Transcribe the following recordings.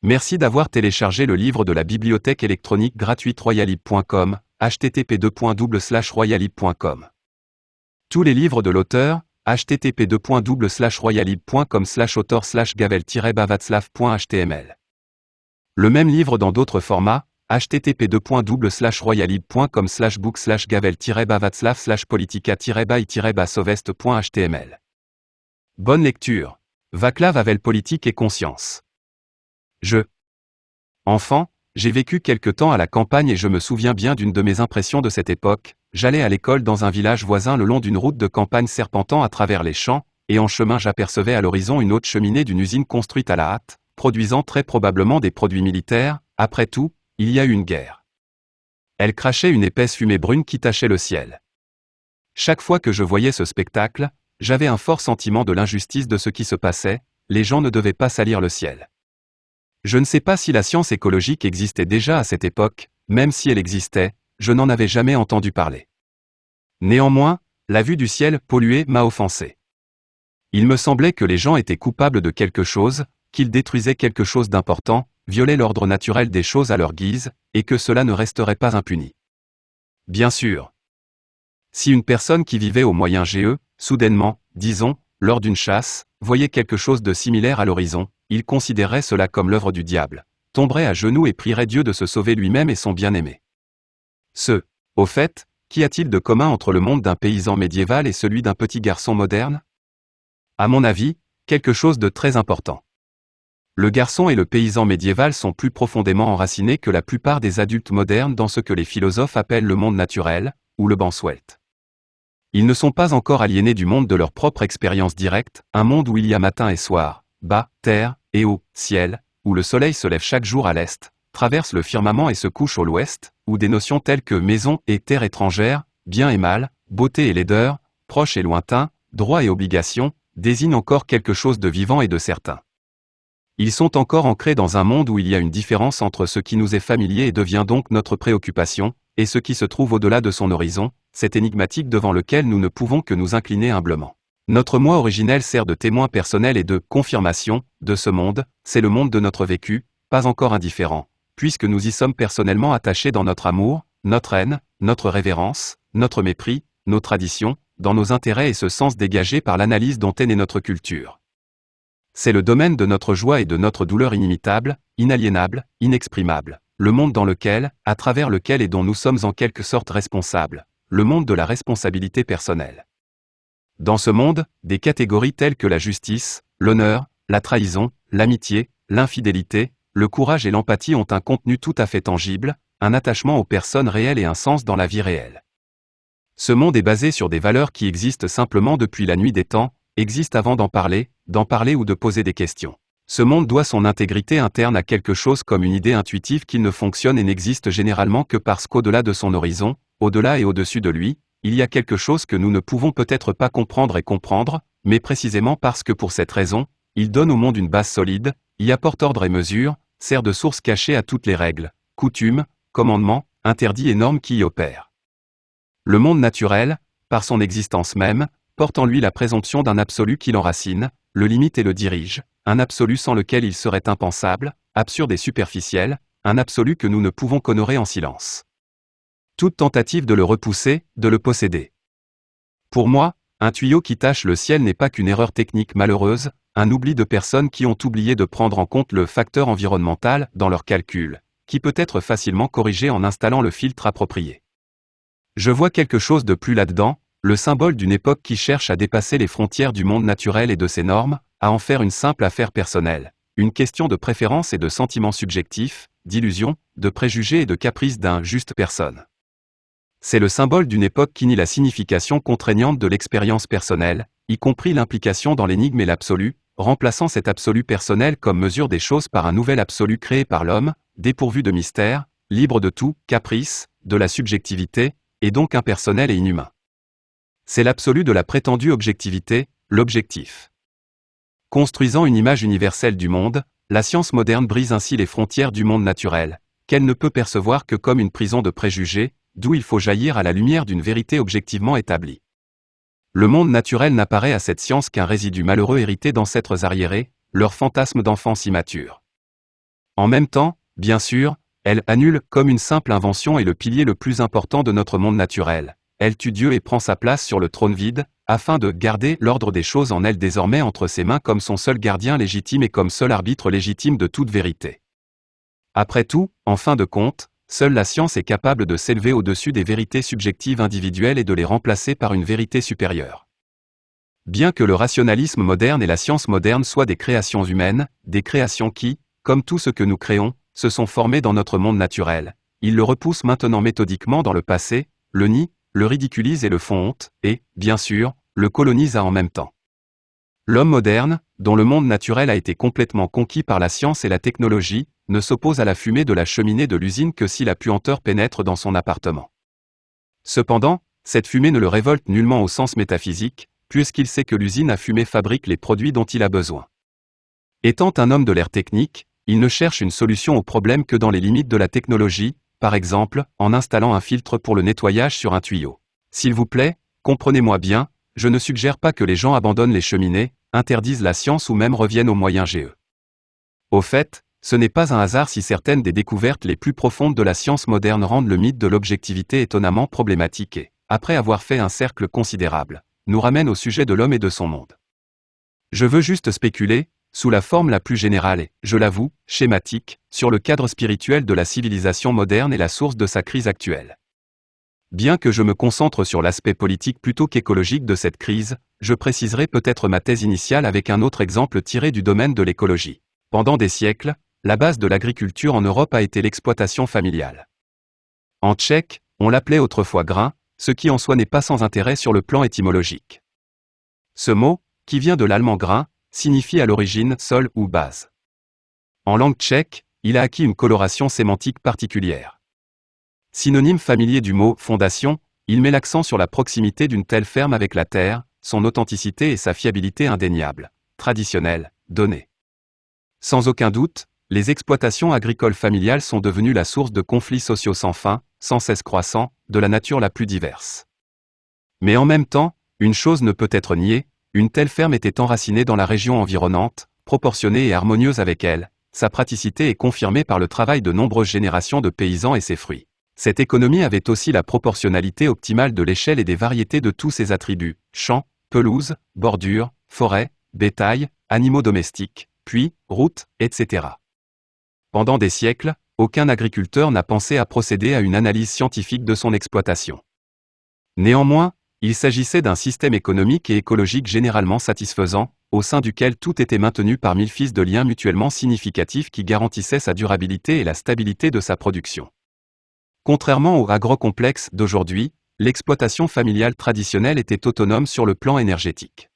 Merci d'avoir téléchargé le livre de la bibliothèque électronique gratuite royalib.com, http://royalib.com. Tous les livres de l'auteur, http://royalib.com/auteur/gavel-bavatslav.html. Le même livre dans d'autres formats, http://royalib.com/book/gavel-bavatslav/politica-by-basovest.html. Bonne lecture. Václav Havel, politique et conscience. Enfant, j'ai vécu quelque temps à la campagne et je me souviens bien d'une de mes impressions de cette époque. J'allais à l'école dans un village voisin le long d'une route de campagne serpentant à travers les champs, et en chemin j'apercevais à l'horizon une haute cheminée d'une usine construite à la hâte, produisant très probablement des produits militaires. Après tout, il y a eu une guerre. Elle crachait une épaisse fumée brune qui tachait le ciel. Chaque fois que je voyais ce spectacle, j'avais un fort sentiment de l'injustice de ce qui se passait. Les gens ne devaient pas salir le ciel. Je ne sais pas si la science écologique existait déjà à cette époque, même si elle existait, je n'en avais jamais entendu parler. Néanmoins, la vue du ciel pollué m'a offensé. Il me semblait que les gens étaient coupables de quelque chose, qu'ils détruisaient quelque chose d'important, violaient l'ordre naturel des choses à leur guise, et que cela ne resterait pas impuni. Bien sûr. Si une personne qui vivait au Moyen-GE, soudainement, disons, lors d'une chasse, voyait quelque chose de similaire à l'horizon, il considérerait cela comme l'œuvre du diable, tomberait à genoux et prierait Dieu de se sauver lui-même et son bien-aimé. Au fait, qu'y a-t-il de commun entre le monde d'un paysan médiéval et celui d'un petit garçon moderne? À mon avis, quelque chose de très important. Le garçon et le paysan médiéval sont plus profondément enracinés que la plupart des adultes modernes dans ce que les philosophes appellent le monde naturel, ou le Banswelt. Ils ne sont pas encore aliénés du monde de leur propre expérience directe, un monde où il y a matin et soir, bas, terre, et haut, ciel, où le soleil se lève chaque jour à l'est, traverse le firmament et se couche au l'ouest, où des notions telles que maison et terre étrangère, bien et mal, beauté et laideur, proche et lointain, droit et obligation, désignent encore quelque chose de vivant et de certain. Ils sont encore ancrés dans un monde où il y a une différence entre ce qui nous est familier et devient donc notre préoccupation, et ce qui se trouve au-delà de son horizon, cet énigmatique devant lequel nous ne pouvons que nous incliner humblement. Notre moi originel sert de témoin personnel et de confirmation de ce monde, c'est le monde de notre vécu, pas encore indifférent, puisque nous y sommes personnellement attachés dans notre amour, notre haine, notre révérence, notre mépris, nos traditions, dans nos intérêts et ce sens dégagé par l'analyse dont est née notre culture. C'est le domaine de notre joie et de notre douleur inimitable, inaliénable, inexprimable, le monde dans lequel, à travers lequel et dont nous sommes en quelque sorte responsables, le monde de la responsabilité personnelle. Dans ce monde, des catégories telles que la justice, l'honneur, la trahison, l'amitié, l'infidélité, le courage et l'empathie ont un contenu tout à fait tangible, un attachement aux personnes réelles et un sens dans la vie réelle. Ce monde est basé sur des valeurs qui existent simplement depuis la nuit des temps, existent avant d'en parler ou de poser des questions. Ce monde doit son intégrité interne à quelque chose comme une idée intuitive qu'il ne fonctionne et n'existe généralement que parce qu'au-delà de son horizon, au-delà et au-dessus de lui, il y a quelque chose que nous ne pouvons peut-être pas comprendre et comprendre, mais précisément parce que pour cette raison, il donne au monde une base solide, y apporte ordre et mesure, sert de source cachée à toutes les règles, coutumes, commandements, interdits et normes qui y opèrent. Le monde naturel, par son existence même, porte en lui la présomption d'un absolu qui l'enracine, le limite et le dirige, un absolu sans lequel il serait impensable, absurde et superficiel, un absolu que nous ne pouvons qu'honorer en silence. Toute tentative de le repousser, de le posséder. Pour moi, un tuyau qui tache le ciel n'est pas qu'une erreur technique malheureuse, un oubli de personnes qui ont oublié de prendre en compte le facteur environnemental dans leurs calculs, qui peut être facilement corrigé en installant le filtre approprié. Je vois quelque chose de plus là-dedans, le symbole d'une époque qui cherche à dépasser les frontières du monde naturel et de ses normes, à en faire une simple affaire personnelle, une question de préférence et de sentiments subjectifs, d'illusions, de préjugés et de caprices d'un juste personne. C'est le symbole d'une époque qui nie la signification contraignante de l'expérience personnelle, y compris l'implication dans l'énigme et l'absolu, remplaçant cet absolu personnel comme mesure des choses par un nouvel absolu créé par l'homme, dépourvu de mystère, libre de tout caprice, de la subjectivité, et donc impersonnel et inhumain. C'est l'absolu de la prétendue objectivité, l'objectif. Construisant une image universelle du monde, la science moderne brise ainsi les frontières du monde naturel, qu'elle ne peut percevoir que comme une prison de préjugés, d'où il faut jaillir à la lumière d'une vérité objectivement établie. Le monde naturel n'apparaît à cette science qu'un résidu malheureux hérité d'ancêtres arriérés, leur fantasme d'enfance immature. En même temps, bien sûr, elle annule comme une simple invention et le pilier le plus important de notre monde naturel. Elle tue Dieu et prend sa place sur le trône vide, afin de garder l'ordre des choses en elle désormais entre ses mains comme son seul gardien légitime et comme seul arbitre légitime de toute vérité. Après tout, en fin de compte, seule la science est capable de s'élever au-dessus des vérités subjectives individuelles et de les remplacer par une vérité supérieure. Bien que le rationalisme moderne et la science moderne soient des créations humaines, des créations qui, comme tout ce que nous créons, se sont formées dans notre monde naturel, ils le repoussent maintenant méthodiquement dans le passé, le nient, le ridiculisent et le font honte, et, bien sûr, le colonisent en même temps. L'homme moderne, dont le monde naturel a été complètement conquis par la science et la technologie, ne s'oppose à la fumée de la cheminée de l'usine que si la puanteur pénètre dans son appartement. Cependant, cette fumée ne le révolte nullement au sens métaphysique, puisqu'il sait que l'usine à fumée fabrique les produits dont il a besoin. Étant un homme de l'ère technique, il ne cherche une solution au problème que dans les limites de la technologie, par exemple, en installant un filtre pour le nettoyage sur un tuyau. S'il vous plaît, comprenez-moi bien, je ne suggère pas que les gens abandonnent les cheminées, interdisent la science ou même reviennent aux moyens GE. Au fait, ce n'est pas un hasard si certaines des découvertes les plus profondes de la science moderne rendent le mythe de l'objectivité étonnamment problématique et, après avoir fait un cercle considérable, nous ramènent au sujet de l'homme et de son monde. Je veux juste spéculer, sous la forme la plus générale et, je l'avoue, schématique, sur le cadre spirituel de la civilisation moderne et la source de sa crise actuelle. Bien que je me concentre sur l'aspect politique plutôt qu'écologique de cette crise, je préciserai peut-être ma thèse initiale avec un autre exemple tiré du domaine de l'écologie. Pendant des siècles, la base de l'agriculture en Europe a été l'exploitation familiale. En tchèque, on l'appelait autrefois grain, ce qui en soi n'est pas sans intérêt sur le plan étymologique. Ce mot, qui vient de l'allemand grain, signifie à l'origine sol ou base. En langue tchèque, il a acquis une coloration sémantique particulière. Synonyme familier du mot fondation, il met l'accent sur la proximité d'une telle ferme avec la terre, son authenticité et sa fiabilité indéniable, traditionnelle, donnée. Sans aucun doute, les exploitations agricoles familiales sont devenues la source de conflits sociaux sans fin, sans cesse croissants, de la nature la plus diverse. Mais en même temps, une chose ne peut être niée, une telle ferme était enracinée dans la région environnante, proportionnée et harmonieuse avec elle, sa praticité est confirmée par le travail de nombreuses générations de paysans et ses fruits. Cette économie avait aussi la proportionnalité optimale de l'échelle et des variétés de tous ses attributs, champs, pelouses, bordures, forêts, bétail, animaux domestiques, puits, routes, etc. Pendant des siècles, aucun agriculteur n'a pensé à procéder à une analyse scientifique de son exploitation. Néanmoins, il s'agissait d'un système économique et écologique généralement satisfaisant, au sein duquel tout était maintenu par mille fils de liens mutuellement significatifs qui garantissaient sa durabilité et la stabilité de sa production. Contrairement au agrocomplexe d'aujourd'hui, l'exploitation familiale traditionnelle était autonome sur le plan énergétique.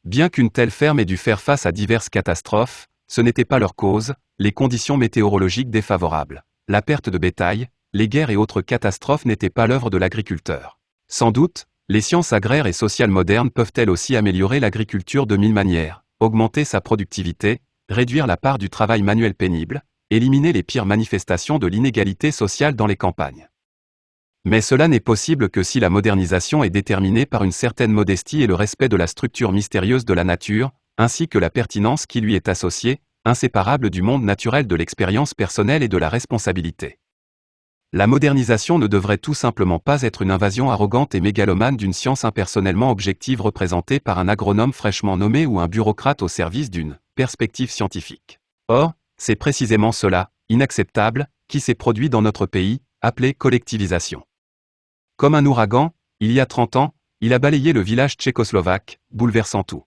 Bien qu'une telle ferme ait dû faire face à diverses catastrophes, ce n'était pas leur cause, les conditions météorologiques défavorables, la perte de bétail, les guerres et autres catastrophes n'étaient pas l'œuvre de l'agriculteur. Sans doute, les sciences agraires et sociales modernes peuvent elles aussi améliorer l'agriculture de mille manières, augmenter sa productivité, réduire la part du travail manuel pénible, éliminer les pires manifestations de l'inégalité sociale dans les campagnes. Mais cela n'est possible que si la modernisation est déterminée par une certaine modestie et le respect de la structure mystérieuse de la nature, ainsi que la pertinence qui lui est associée, inséparable du monde naturel de l'expérience personnelle et de la responsabilité. La modernisation ne devrait tout simplement pas être une invasion arrogante et mégalomane d'une science impersonnellement objective représentée par un agronome fraîchement nommé ou un bureaucrate au service d'une perspective scientifique. Or, c'est précisément cela, inacceptable, qui s'est produit dans notre pays, appelé collectivisation. Comme un ouragan, il y a 30 ans, il a balayé le village tchécoslovaque, bouleversant tout.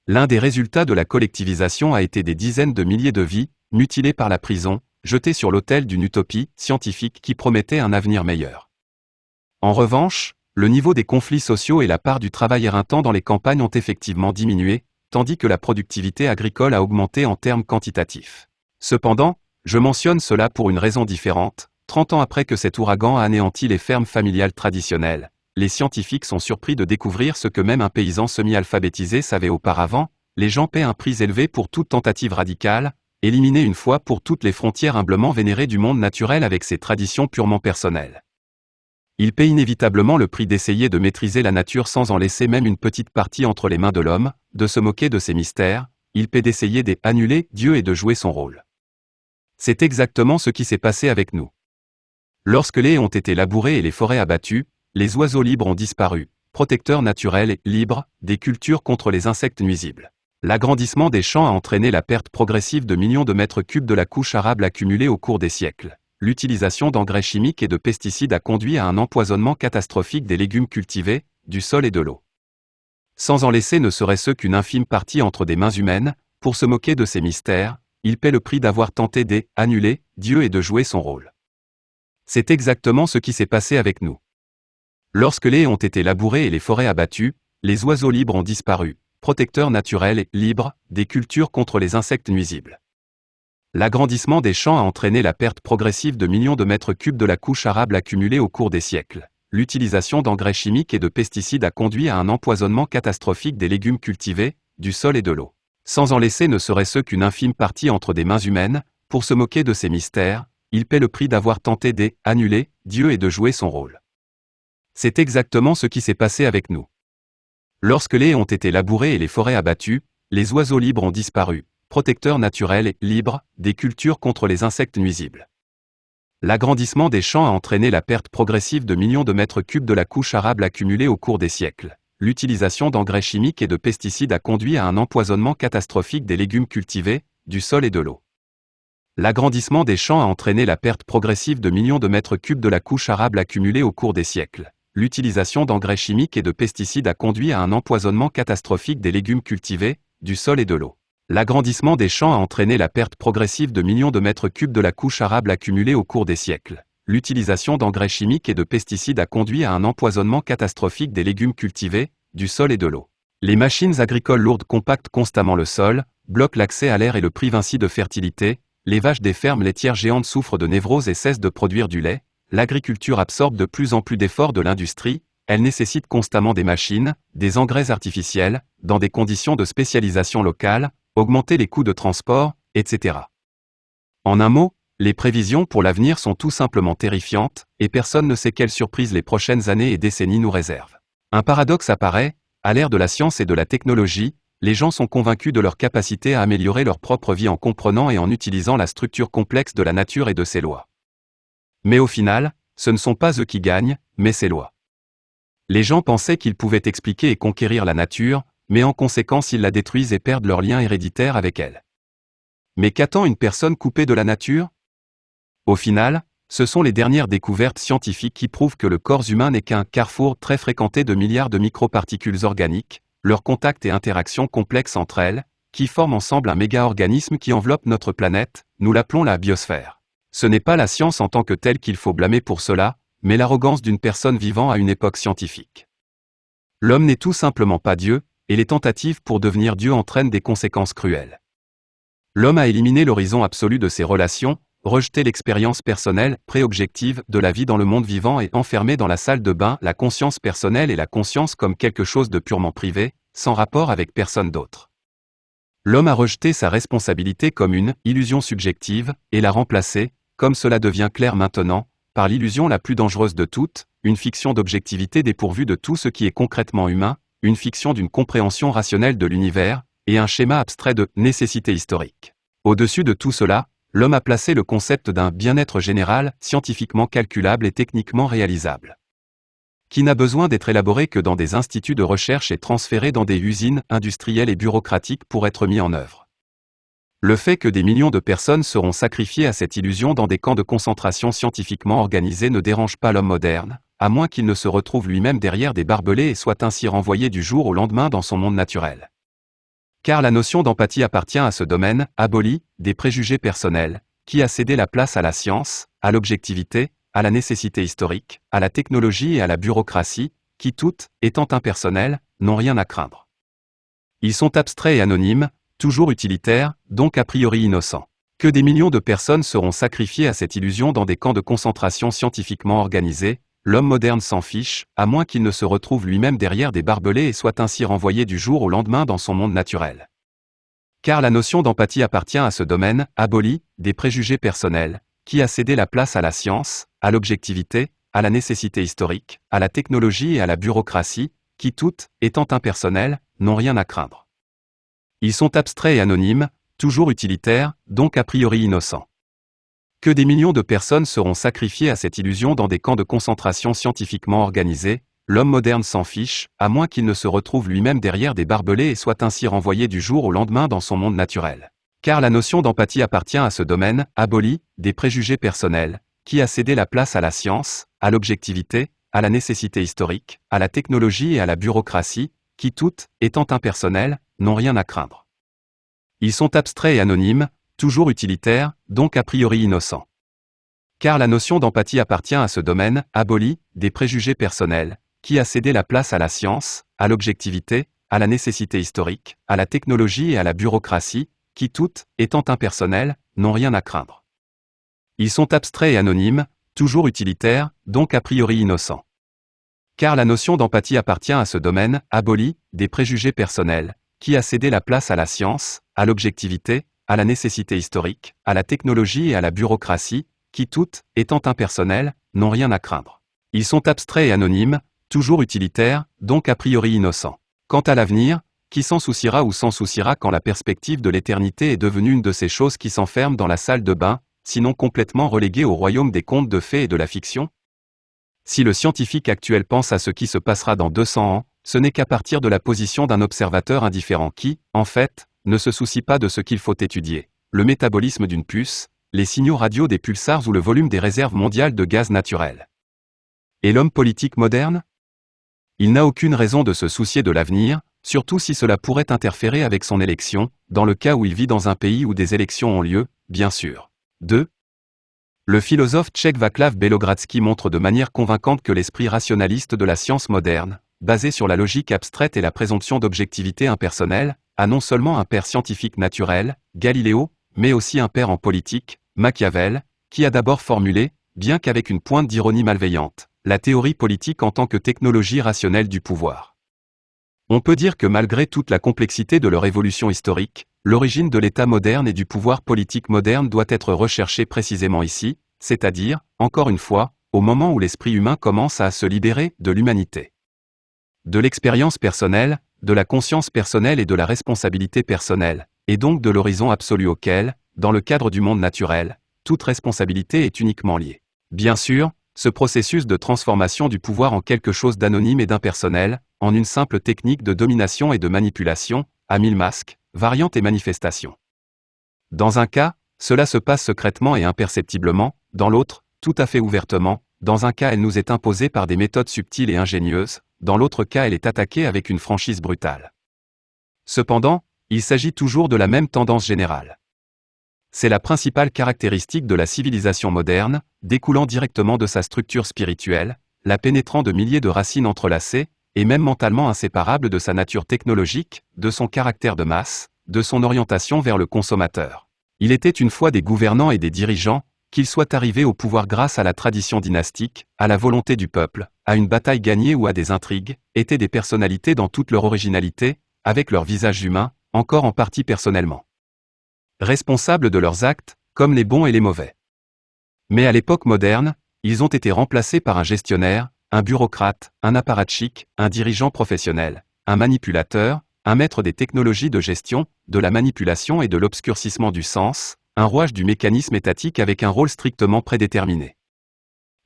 L'un des résultats de la collectivisation a été des dizaines de milliers de vies, mutilées par la prison, jetées sur l'autel d'une utopie scientifique qui promettait un avenir meilleur. En revanche, le niveau des conflits sociaux et la part du travail éreintant dans les campagnes ont effectivement diminué, tandis que la productivité agricole a augmenté en termes quantitatifs. Cependant, je mentionne cela pour une raison différente. 30 ans après que cet ouragan a anéanti les fermes familiales traditionnelles, les scientifiques sont surpris de découvrir ce que même un paysan semi-alphabétisé savait auparavant: les gens paient un prix élevé pour toute tentative radicale, éliminer une fois pour toutes les frontières humblement vénérées du monde naturel avec ses traditions purement personnelles. Ils paient inévitablement le prix d'essayer de maîtriser la nature sans en laisser même une petite partie entre les mains de l'homme, de se moquer de ses mystères, ils paient d'essayer d'annuler Dieu et de jouer son rôle. C'est exactement ce qui s'est passé avec nous. Lorsque les haies ont été labourées et les forêts abattues, les oiseaux libres ont disparu, protecteurs naturels et libres des cultures contre les insectes nuisibles. L'agrandissement des champs a entraîné la perte progressive de millions de mètres cubes de la couche arable accumulée au cours des siècles. L'utilisation d'engrais chimiques et de pesticides a conduit à un empoisonnement catastrophique des légumes cultivés, du sol et de l'eau. Sans en laisser ne serait-ce qu'une infime partie entre des mains humaines, pour se moquer de ces mystères, il paie le prix d'avoir tenté d'annuler Dieu et de jouer son rôle. C'est exactement ce qui s'est passé avec nous. Lorsque les haies ont été labourées et les forêts abattues, les oiseaux libres ont disparu, protecteurs naturels et libres des cultures contre les insectes nuisibles. L'agrandissement des champs a entraîné la perte progressive de millions de mètres cubes de la couche arable accumulée au cours des siècles. L'utilisation d'engrais chimiques et de pesticides a conduit à un empoisonnement catastrophique des légumes cultivés, du sol et de l'eau. Sans en laisser ne serait-ce qu'une infime partie entre des mains humaines, pour se moquer de ces mystères, il paie le prix d'avoir tenté d'annuler Dieu et de jouer son rôle. C'est exactement ce qui s'est passé avec nous. Lorsque les haies ont été labourées et les forêts abattues, les oiseaux libres ont disparu, protecteurs naturels et libres des cultures contre les insectes nuisibles. L'agrandissement des champs a entraîné la perte progressive de millions de mètres cubes de la couche arable accumulée au cours des siècles. L'utilisation d'engrais chimiques et de pesticides a conduit à un empoisonnement catastrophique des légumes cultivés, du sol et de l'eau. L'agrandissement des champs a entraîné la perte progressive de millions de mètres cubes de la couche arable accumulée au cours des siècles. L'utilisation d'engrais chimiques et de pesticides a conduit à un empoisonnement catastrophique des légumes cultivés, du sol et de l'eau. L'agrandissement des champs a entraîné la perte progressive de millions de mètres cubes de la couche arable accumulée au cours des siècles. L'utilisation d'engrais chimiques et de pesticides a conduit à un empoisonnement catastrophique des légumes cultivés, du sol et de l'eau. Les machines agricoles lourdes compactent constamment le sol, bloquent l'accès à l'air et le privent ainsi de fertilité. Les vaches des fermes laitières géantes souffrent de névrose et cessent de produire du lait. L'agriculture absorbe de plus en plus d'efforts de l'industrie. Elle nécessite constamment des machines, des engrais artificiels, dans des conditions de spécialisation locale, augmenter les coûts de transport, etc. En un mot, les prévisions pour l'avenir sont tout simplement terrifiantes, et personne ne sait quelles surprises les prochaines années et décennies nous réservent. Un paradoxe apparaît, à l'ère de la science et de la technologie, les gens sont convaincus de leur capacité à améliorer leur propre vie en comprenant et en utilisant la structure complexe de la nature et de ses lois. Mais au final, ce ne sont pas eux qui gagnent, mais ses lois. Les gens pensaient qu'ils pouvaient expliquer et conquérir la nature, mais en conséquence ils la détruisent et perdent leur lien héréditaire avec elle. Mais qu'attend une personne coupée de la nature ? Au final, ce sont les dernières découvertes scientifiques qui prouvent que le corps humain n'est qu'un carrefour très fréquenté de milliards de microparticules organiques, leurs contacts et interactions complexes entre elles, qui forment ensemble un méga-organisme qui enveloppe notre planète, nous l'appelons la biosphère. Ce n'est pas la science en tant que telle qu'il faut blâmer pour cela, mais l'arrogance d'une personne vivant à une époque scientifique. L'homme n'est tout simplement pas Dieu, et les tentatives pour devenir Dieu entraînent des conséquences cruelles. L'homme a éliminé l'horizon absolu de ses relations, rejeté l'expérience personnelle, préobjective, de la vie dans le monde vivant et enfermé dans la salle de bain la conscience personnelle et la conscience comme quelque chose de purement privé, sans rapport avec personne d'autre. L'homme a rejeté sa responsabilité comme une illusion subjective, et l'a remplacée, comme cela devient clair maintenant, par l'illusion la plus dangereuse de toutes, une fiction d'objectivité dépourvue de tout ce qui est concrètement humain, une fiction d'une compréhension rationnelle de l'univers, et un schéma abstrait de nécessité historique. Au-dessus de tout cela, l'homme a placé le concept d'un bien-être général, scientifiquement calculable et techniquement réalisable, qui n'a besoin d'être élaboré que dans des instituts de recherche et transféré dans des usines industrielles et bureaucratiques pour être mis en œuvre. Le fait que des millions de personnes seront sacrifiées à cette illusion dans des camps de concentration scientifiquement organisés ne dérange pas l'homme moderne, à moins qu'il ne se retrouve lui-même derrière des barbelés et soit ainsi renvoyé du jour au lendemain dans son monde naturel. Car la notion d'empathie appartient à ce domaine, aboli, des préjugés personnels, qui a cédé la place à la science, à l'objectivité, à la nécessité historique, à la technologie et à la bureaucratie, qui toutes, étant impersonnelles, n'ont rien à craindre. Ils sont abstraits et anonymes, toujours utilitaires, donc a priori innocents. Que des millions de personnes seront sacrifiées à cette illusion dans des camps de concentration scientifiquement organisés, l'homme moderne s'en fiche, à moins qu'il ne se retrouve lui-même derrière des barbelés et soit ainsi renvoyé du jour au lendemain dans son monde naturel. Car la notion d'empathie appartient à ce domaine, aboli, des préjugés personnels, qui a cédé la place à la science, à l'objectivité, à la nécessité historique, à la technologie et à la bureaucratie, qui toutes, étant impersonnelles, n'ont rien à craindre. Ils sont abstraits et anonymes, toujours utilitaires, donc a priori innocents. Que des millions de personnes seront sacrifiées à cette illusion dans des camps de concentration scientifiquement organisés, l'homme moderne s'en fiche, à moins qu'il ne se retrouve lui-même derrière des barbelés et soit ainsi renvoyé du jour au lendemain dans son monde naturel. Car la notion d'empathie appartient à ce domaine, aboli, des préjugés personnels, qui a cédé la place à la science, à l'objectivité, à la nécessité historique, à la technologie et à la bureaucratie, qui toutes, étant impersonnelles, n'ont rien à craindre. Ils sont abstraits et anonymes, toujours utilitaires, donc a priori innocents. Car la notion d'empathie appartient à ce domaine, aboli, des préjugés personnels, qui a cédé la place à la science, à l'objectivité, à la nécessité historique, à la technologie et à la bureaucratie, qui toutes, étant impersonnelles, n'ont rien à craindre. Ils sont abstraits et anonymes, toujours utilitaires, donc a priori innocents. Car la notion d'empathie appartient à ce domaine, aboli, des préjugés personnels, qui a cédé la place à la science, à l'objectivité, à la nécessité historique, à la technologie et à la bureaucratie, qui toutes, étant impersonnelles, n'ont rien à craindre. Ils sont abstraits et anonymes, toujours utilitaires, donc a priori innocents. Quant à l'avenir, qui s'en souciera ou s'en souciera quand la perspective de l'éternité est devenue une de ces choses qui s'enferment dans la salle de bain, sinon complètement reléguée au royaume des contes de fées et de la fiction? Si le scientifique actuel pense à ce qui se passera dans 200 ans, ce n'est qu'à partir de la position d'un observateur indifférent qui, en fait, ne se soucie pas de ce qu'il faut étudier, le métabolisme d'une puce, les signaux radio des pulsars ou le volume des réserves mondiales de gaz naturel. Et l'homme politique moderne? Il n'a aucune raison de se soucier de l'avenir, surtout si cela pourrait interférer avec son élection, dans le cas où il vit dans un pays où des élections ont lieu, bien sûr. 2. Le philosophe tchèque Václav Belogradsky montre de manière convaincante que l'esprit rationaliste de la science moderne, basé sur la logique abstraite et la présomption d'objectivité impersonnelle, a non seulement un père scientifique naturel, Galiléo, mais aussi un père en politique, Machiavel, qui a d'abord formulé, bien qu'avec une pointe d'ironie malveillante, la théorie politique en tant que technologie rationnelle du pouvoir. On peut dire que malgré toute la complexité de leur évolution historique, l'origine de l'État moderne et du pouvoir politique moderne doit être recherchée précisément ici, c'est-à-dire, encore une fois, au moment où l'esprit humain commence à se libérer de l'humanité. De l'expérience personnelle, de la conscience personnelle et de la responsabilité personnelle, et donc de l'horizon absolu auquel, dans le cadre du monde naturel, toute responsabilité est uniquement liée. Bien sûr, ce processus de transformation du pouvoir en quelque chose d'anonyme et d'impersonnel, en une simple technique de domination et de manipulation, a mille masques, variantes et manifestations. Dans un cas, cela se passe secrètement et imperceptiblement, dans l'autre, tout à fait ouvertement, dans un cas elle nous est imposée par des méthodes subtiles et ingénieuses, dans l'autre cas elle est attaquée avec une franchise brutale. Cependant, il s'agit toujours de la même tendance générale. C'est la principale caractéristique de la civilisation moderne, découlant directement de sa structure spirituelle, la pénétrant de milliers de racines entrelacées, et même mentalement inséparables de sa nature technologique, de son caractère de masse, de son orientation vers le consommateur. Il était une fois des gouvernants et des dirigeants, qu'ils soient arrivés au pouvoir grâce à la tradition dynastique, à la volonté du peuple, à une bataille gagnée ou à des intrigues, étaient des personnalités dans toute leur originalité, avec leur visage humain, encore en partie personnellement responsables de leurs actes, comme les bons et les mauvais. Mais à l'époque moderne, ils ont été remplacés par un gestionnaire, un bureaucrate, un apparatchik, un dirigeant professionnel, un manipulateur, un maître des technologies de gestion, de la manipulation et de l'obscurcissement du sens, un rouage du mécanisme étatique avec un rôle strictement prédéterminé.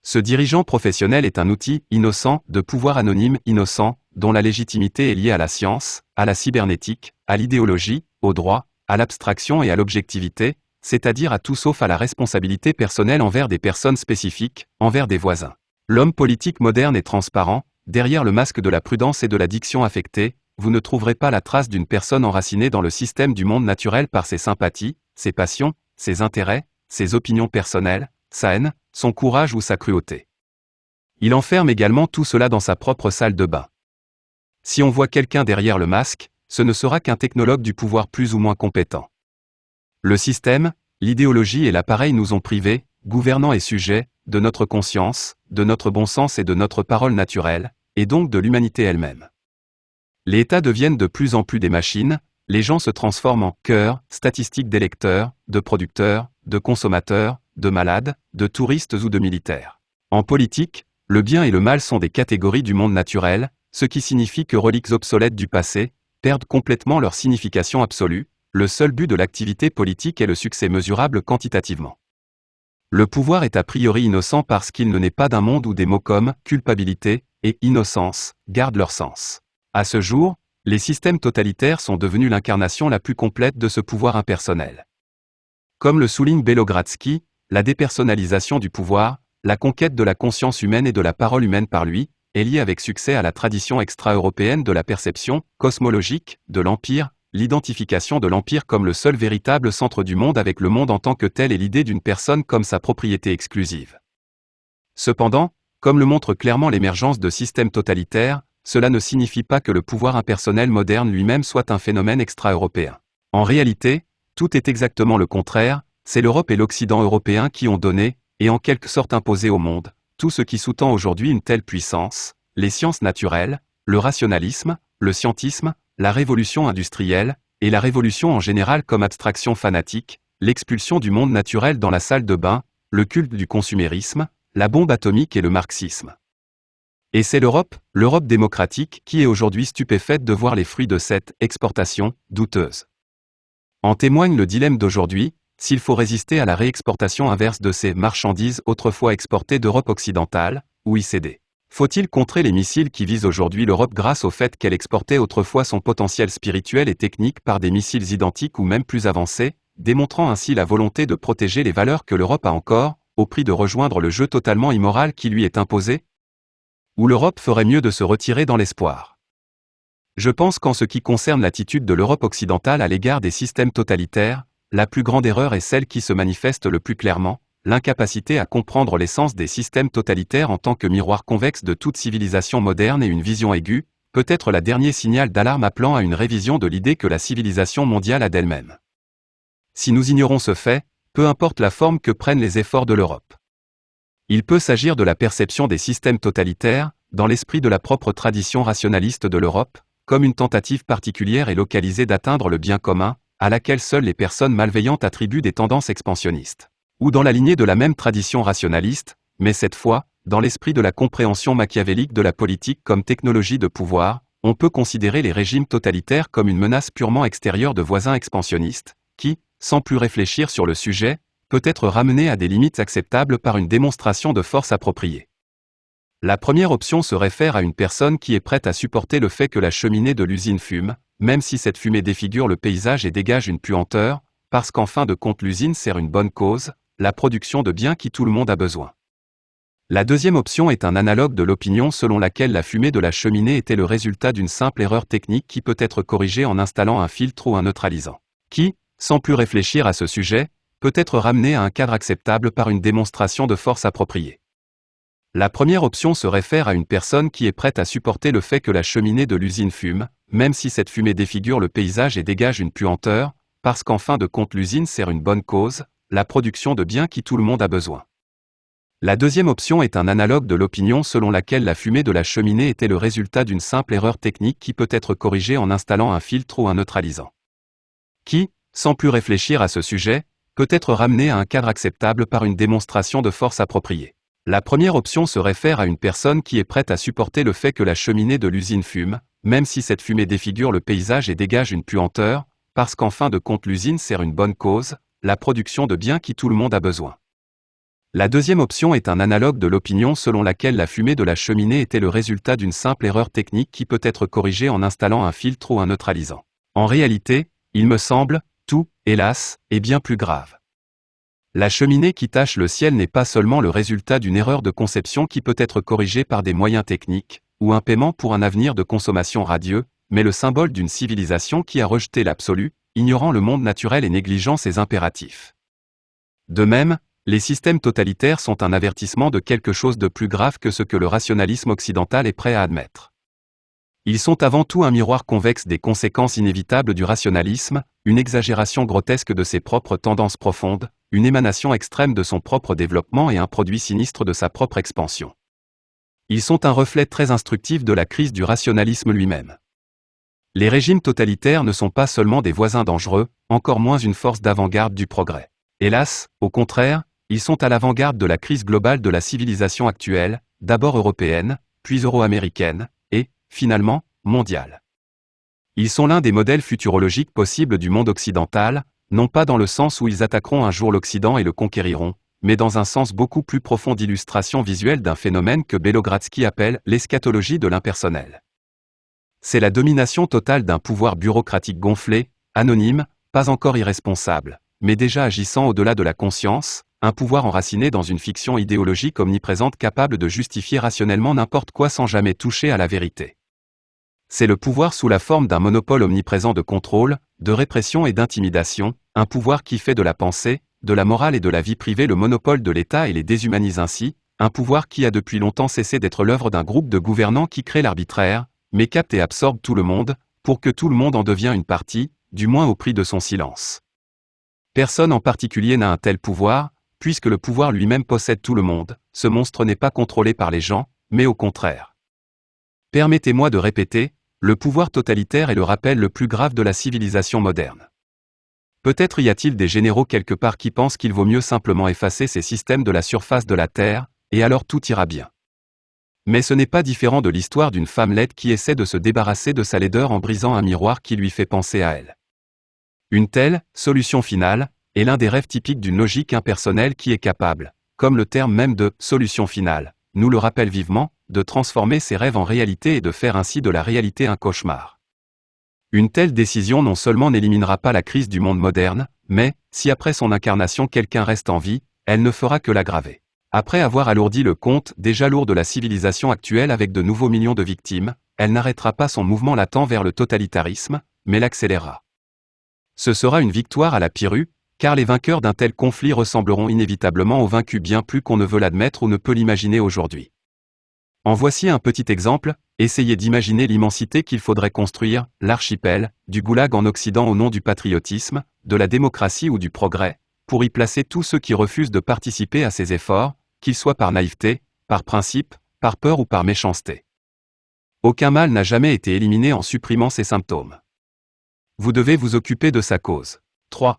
Ce dirigeant professionnel est un outil innocent, de pouvoir anonyme innocent, dont la légitimité est liée à la science, à la cybernétique, à l'idéologie, au droit, à l'abstraction et à l'objectivité, c'est-à-dire à tout sauf à la responsabilité personnelle envers des personnes spécifiques, envers des voisins. L'homme politique moderne est transparent, derrière le masque de la prudence et de la diction affectée, vous ne trouverez pas la trace d'une personne enracinée dans le système du monde naturel par ses sympathies, ses passions, ses intérêts, ses opinions personnelles, sa haine, son courage ou sa cruauté. Il enferme également tout cela dans sa propre salle de bain. Si on voit quelqu'un derrière le masque, ce ne sera qu'un technologue du pouvoir plus ou moins compétent. Le système, l'idéologie et l'appareil nous ont privés, gouvernants et sujets, de notre conscience, de notre bon sens et de notre parole naturelle, et donc de l'humanité elle-même. Les États deviennent de plus en plus des machines, les gens se transforment en cœurs, statistiques d'électeurs, de producteurs, de consommateurs, de malades, de touristes ou de militaires. En politique, le bien et le mal sont des catégories du monde naturel, ce qui signifie que reliques obsolètes du passé perdent complètement leur signification absolue, le seul but de l'activité politique est le succès mesurable quantitativement. Le pouvoir est a priori innocent parce qu'il ne naît pas d'un monde où des mots comme culpabilité et innocence gardent leur sens. À ce jour, les systèmes totalitaires sont devenus l'incarnation la plus complète de ce pouvoir impersonnel. Comme le souligne Belogradsky, la dépersonnalisation du pouvoir, la conquête de la conscience humaine et de la parole humaine par lui, est liée avec succès à la tradition extra-européenne de la perception cosmologique de l'Empire, l'identification de l'Empire comme le seul véritable centre du monde avec le monde en tant que tel et l'idée d'une personne comme sa propriété exclusive. Cependant, comme le montre clairement l'émergence de systèmes totalitaires, cela ne signifie pas que le pouvoir impersonnel moderne lui-même soit un phénomène extra-européen. En réalité, tout est exactement le contraire, c'est l'Europe et l'Occident européen qui ont donné, et en quelque sorte imposé au monde, tout ce qui sous-tend aujourd'hui une telle puissance, les sciences naturelles, le rationalisme, le scientisme, la révolution industrielle, et la révolution en général comme abstraction fanatique, l'expulsion du monde naturel dans la salle de bain, le culte du consumérisme, la bombe atomique et le marxisme. Et c'est l'Europe démocratique, qui est aujourd'hui stupéfaite de voir les fruits de cette exportation douteuse. En témoigne le dilemme d'aujourd'hui, s'il faut résister à la réexportation inverse de ces marchandises autrefois exportées d'Europe occidentale, ou y céder. Faut-il contrer les missiles qui visent aujourd'hui l'Europe grâce au fait qu'elle exportait autrefois son potentiel spirituel et technique par des missiles identiques ou même plus avancés, démontrant ainsi la volonté de protéger les valeurs que l'Europe a encore, au prix de rejoindre le jeu totalement immoral qui lui est imposé? Ou l'Europe ferait mieux de se retirer dans l'espoir? Je pense qu'en ce qui concerne l'attitude de l'Europe occidentale à l'égard des systèmes totalitaires, la plus grande erreur est celle qui se manifeste le plus clairement, l'incapacité à comprendre l'essence des systèmes totalitaires en tant que miroir convexe de toute civilisation moderne et une vision aiguë, peut-être la dernier signal d'alarme appelant à une révision de l'idée que la civilisation mondiale a d'elle-même. Si nous ignorons ce fait, peu importe la forme que prennent les efforts de l'Europe. Il peut s'agir de la perception des systèmes totalitaires, dans l'esprit de la propre tradition rationaliste de l'Europe, comme une tentative particulière et localisée d'atteindre le bien commun, à laquelle seules les personnes malveillantes attribuent des tendances expansionnistes. Ou dans la lignée de la même tradition rationaliste, mais cette fois, dans l'esprit de la compréhension machiavélique de la politique comme technologie de pouvoir, on peut considérer les régimes totalitaires comme une menace purement extérieure de voisins expansionnistes, qui, sans plus réfléchir sur le sujet, peut être ramené à des limites acceptables par une démonstration de force appropriée. La première option se réfère à une personne qui est prête à supporter le fait que la cheminée de l'usine fume, même si cette fumée défigure le paysage et dégage une puanteur, parce qu'en fin de compte l'usine sert une bonne cause, la production de biens qui tout le monde a besoin. La deuxième option est un analogue de l'opinion selon laquelle la fumée de la cheminée était le résultat d'une simple erreur technique qui peut être corrigée en installant un filtre ou un neutralisant, qui, sans plus réfléchir à ce sujet, peut être ramené à un cadre acceptable par une démonstration de force appropriée. La première option se réfère à une personne qui est prête à supporter le fait que la cheminée de l'usine fume, même si cette fumée défigure le paysage et dégage une puanteur, parce qu'en fin de compte l'usine sert une bonne cause, la production de biens qui tout le monde a besoin. La deuxième option est un analogue de l'opinion selon laquelle la fumée de la cheminée était le résultat d'une simple erreur technique qui peut être corrigée en installant un filtre ou un neutralisant, qui, sans plus réfléchir à ce sujet, peut être ramené à un cadre acceptable par une démonstration de force appropriée. La première option se réfère à une personne qui est prête à supporter le fait que la cheminée de l'usine fume, même si cette fumée défigure le paysage et dégage une puanteur, parce qu'en fin de compte l'usine sert une bonne cause, la production de biens qui tout le monde a besoin. La deuxième option est un analogue de l'opinion selon laquelle la fumée de la cheminée était le résultat d'une simple erreur technique qui peut être corrigée en installant un filtre ou un neutralisant. En réalité, il me semble, tout, hélas, est bien plus grave. La cheminée qui tache le ciel n'est pas seulement le résultat d'une erreur de conception qui peut être corrigée par des moyens techniques, ou un paiement pour un avenir de consommation radieux, mais le symbole d'une civilisation qui a rejeté l'absolu, ignorant le monde naturel et négligeant ses impératifs. De même, les systèmes totalitaires sont un avertissement de quelque chose de plus grave que ce que le rationalisme occidental est prêt à admettre. Ils sont avant tout un miroir convexe des conséquences inévitables du rationalisme, une exagération grotesque de ses propres tendances profondes, une émanation extrême de son propre développement et un produit sinistre de sa propre expansion. Ils sont un reflet très instructif de la crise du rationalisme lui-même. Les régimes totalitaires ne sont pas seulement des voisins dangereux, encore moins une force d'avant-garde du progrès. Hélas, au contraire, ils sont à l'avant-garde de la crise globale de la civilisation actuelle, d'abord européenne, puis euro-américaine, et, finalement, mondiale. Ils sont l'un des modèles futurologiques possibles du monde occidental, non pas dans le sens où ils attaqueront un jour l'Occident et le conquériront, mais dans un sens beaucoup plus profond d'illustration visuelle d'un phénomène que Belogradsky appelle l'eschatologie de l'impersonnel. C'est la domination totale d'un pouvoir bureaucratique gonflé, anonyme, pas encore irresponsable, mais déjà agissant au-delà de la conscience, un pouvoir enraciné dans une fiction idéologique omniprésente capable de justifier rationnellement n'importe quoi sans jamais toucher à la vérité. C'est le pouvoir sous la forme d'un monopole omniprésent de contrôle, de répression et d'intimidation, un pouvoir qui fait de la pensée, de la morale et de la vie privée le monopole de l'État et les déshumanise ainsi, un pouvoir qui a depuis longtemps cessé d'être l'œuvre d'un groupe de gouvernants qui crée l'arbitraire, mais capte et absorbe tout le monde, pour que tout le monde en devienne une partie, du moins au prix de son silence. Personne en particulier n'a un tel pouvoir, puisque le pouvoir lui-même possède tout le monde, ce monstre n'est pas contrôlé par les gens, mais au contraire. Permettez-moi de répéter, le pouvoir totalitaire est le rappel le plus grave de la civilisation moderne. Peut-être y a-t-il des généraux quelque part qui pensent qu'il vaut mieux simplement effacer ces systèmes de la surface de la Terre, et alors tout ira bien. Mais ce n'est pas différent de l'histoire d'une femme laide qui essaie de se débarrasser de sa laideur en brisant un miroir qui lui fait penser à elle. Une telle solution finale est l'un des rêves typiques d'une logique impersonnelle qui est capable, comme le terme même de solution finale nous le rappelle vivement, de transformer ses rêves en réalité et de faire ainsi de la réalité un cauchemar. Une telle décision non seulement n'éliminera pas la crise du monde moderne, mais, si après son incarnation quelqu'un reste en vie, elle ne fera que l'aggraver. Après avoir alourdi le compte déjà lourd de la civilisation actuelle avec de nouveaux millions de victimes, elle n'arrêtera pas son mouvement latent vers le totalitarisme, mais l'accélérera. Ce sera une victoire à la Pyrrhu, car les vainqueurs d'un tel conflit ressembleront inévitablement aux vaincus bien plus qu'on ne veut l'admettre ou ne peut l'imaginer aujourd'hui. En voici un petit exemple, essayez d'imaginer l'immensité qu'il faudrait construire, l'archipel, du goulag en Occident au nom du patriotisme, de la démocratie ou du progrès, pour y placer tous ceux qui refusent de participer à ces efforts, qu'ils soient par naïveté, par principe, par peur ou par méchanceté. Aucun mal n'a jamais été éliminé en supprimant ses symptômes. Vous devez vous occuper de sa cause. 3.